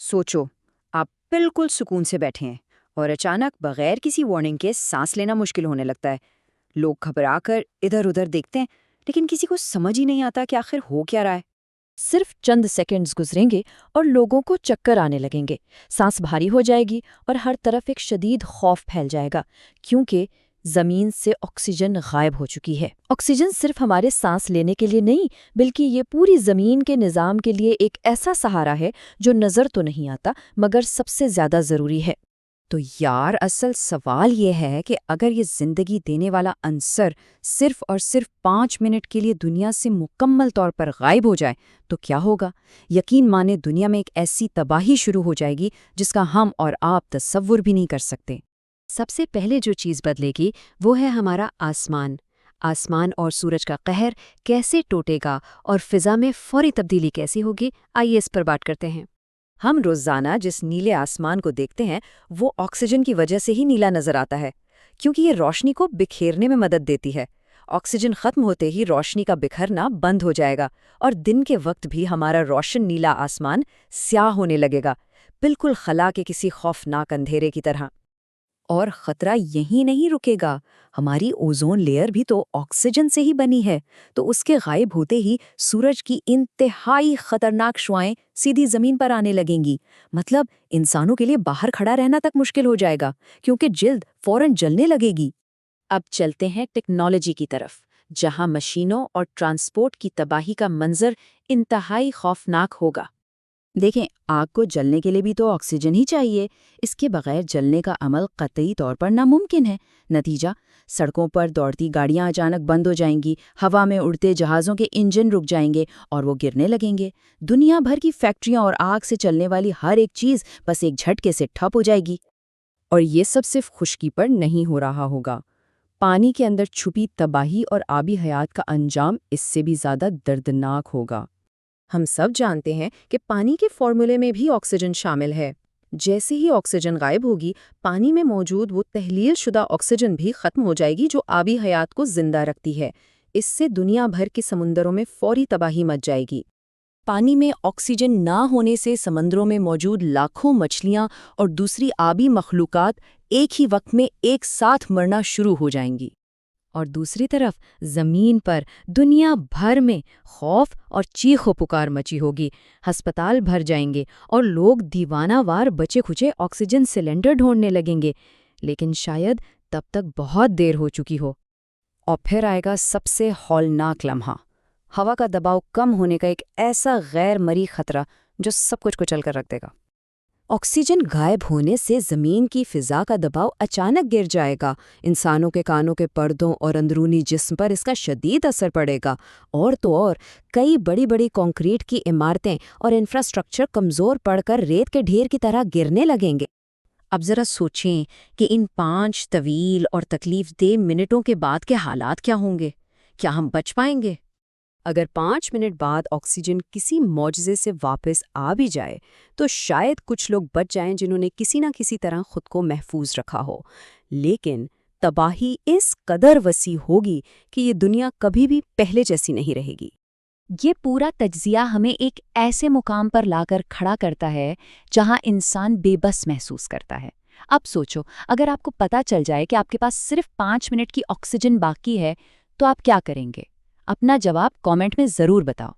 सोचो, आप बिल्कुल सुकून से बैठे हैं और अचानक बगैर किसी वार्निंग के सांस लेना मुश्किल होने लगता है। लोग घबरा कर इधर उधर देखते हैं, लेकिन किसी को समझ ही नहीं आता कि आखिर हो क्या रहा है। सिर्फ चंद सेकंड्स गुजरेंगे और लोगों को चक्कर आने लगेंगे, सांस भारी हो जाएगी और हर तरफ एक शदीद खौफ फैल जाएगा, क्योंकि जमीन से ऑक्सीजन गायब हो चुकी है। ऑक्सीजन सिर्फ हमारे सांस लेने के लिए नहीं, बल्कि ये पूरी जमीन के निज़ाम के लिए एक ऐसा सहारा है जो नज़र तो नहीं आता मगर सबसे ज्यादा जरूरी है। तो यार, असल सवाल ये है कि अगर ये जिंदगी देने वाला अंसर सिर्फ और सिर्फ 5 मिनट के लिए दुनिया से मुकम्मल तौर पर गायब हो जाए तो क्या होगा। यकीन माने, दुनिया में एक ऐसी तबाही शुरू हो जाएगी जिसका हम और आप तसव्वुर भी नहीं कर सकते। सबसे पहले जो चीज़ बदलेगी वो है हमारा आसमान। आसमान और सूरज का कहर कैसे टूटेगा और फिज़ा में फौरी तब्दीली कैसी होगी, आइए इस पर बात करते हैं। हम रोज़ाना जिस नीले आसमान को देखते हैं वो ऑक्सीजन की वजह से ही नीला नज़र आता है, क्योंकि ये रोशनी को बिखेरने में मदद देती है। ऑक्सीजन खत्म होते ही रोशनी का बिखरना बंद हो जाएगा और दिन के वक्त भी हमारा रोशन नीला आसमान स्याह होने लगेगा, बिल्कुल खला के किसी खौफनाक अंधेरे की तरह। और खतरा यहीं नहीं रुकेगा, हमारी ओजोन लेयर भी तो ऑक्सीजन से ही बनी है, तो उसके गायब होते ही सूरज की इंतहाई खतरनाक शुआएं सीधी जमीन पर आने लगेंगी। मतलब इंसानों के लिए बाहर खड़ा रहना तक मुश्किल हो जाएगा, क्योंकि जिल्द फौरन जलने लगेगी। अब चलते हैं टेक्नोलॉजी की तरफ, जहां मशीनों और ट्रांसपोर्ट की तबाही का मंजर इंतहाई खौफनाक होगा। देखें, आग को जलने के लिए भी तो ऑक्सीजन ही चाहिए। इसके बगैर जलने का अमल कतई तौर पर नामुमकिन है। नतीजा, सड़कों पर दौड़ती गाड़ियां अचानक बंद हो जाएंगी, हवा में उड़ते जहाज़ों के इंजन रुक जाएंगे और वो गिरने लगेंगे। दुनिया भर की फैक्ट्रियां और आग से चलने वाली हर एक चीज़ बस एक झटके से ठप हो जाएगी। और ये सब सिर्फ खुश्की पर नहीं हो रहा होगा। पानी के अंदर छुपी तबाही और आबी हयात का अंजाम इससे भी ज़्यादा दर्दनाक होगा। हम सब जानते हैं कि पानी के फॉर्मूले में भी ऑक्सीजन शामिल है। जैसे ही ऑक्सीजन गायब होगी, पानी में मौजूद वो तहलील शुदा ऑक्सीजन भी खत्म हो जाएगी जो आबी हयात को जिंदा रखती है। इससे दुनिया भर के समुंदरों में फौरी तबाही मच जाएगी। पानी में ऑक्सीजन ना होने से समंदरों में मौजूद लाखों मछलियां और दूसरी आबी मखलूकात एक ही वक्त में एक साथ मरना शुरू हो जाएंगी। और दूसरी तरफ जमीन पर दुनिया भर में खौफ और चीखो पुकार मची होगी। अस्पताल भर जाएंगे और लोग दीवानावार बचे खुचे ऑक्सीजन सिलेंडर ढूंढने लगेंगे। लेकिन शायद तब तक बहुत देर हो चुकी हो। और फिर आएगा सबसे हौलनाक लम्हा, हवा का दबाव कम होने का एक ऐसा गैर मरी खतरा जो सब कुछ कुचल कर रख देगा। ऑक्सीजन गायब होने से ज़मीन की फ़िज़ा का दबाव अचानक गिर जाएगा। इंसानों के कानों के पर्दों और अंदरूनी जिस्म पर इसका शदीद असर पड़ेगा। और तो और कई बड़ी बड़ी कंक्रीट की इमारतें और इंफ्रास्ट्रक्चर कमज़ोर पड़कर रेत के ढेर की तरह गिरने लगेंगे। अब ज़रा सोचें कि इन 5 तवील और तकलीफ़देह मिनटों के बाद के हालात क्या होंगे। क्या हम बच पाएंगे? अगर 5 मिनट बाद ऑक्सीजन किसी मौजज़े से वापस आ भी जाए तो शायद कुछ लोग बच जाएं जिन्होंने किसी न किसी तरह खुद को महफूज रखा हो। लेकिन तबाही इस कदर वसी होगी कि ये दुनिया कभी भी पहले जैसी नहीं रहेगी। ये पूरा तज्जिया हमें एक ऐसे मुकाम पर लाकर खड़ा करता है जहां इंसान बेबस महसूस करता है। अब सोचो, अगर आपको पता चल जाए कि आपके पास सिर्फ 5 मिनट की ऑक्सीजन बाकी है, तो आप क्या करेंगे? अपना जवाब कमेंट में ज़रूर बताओ।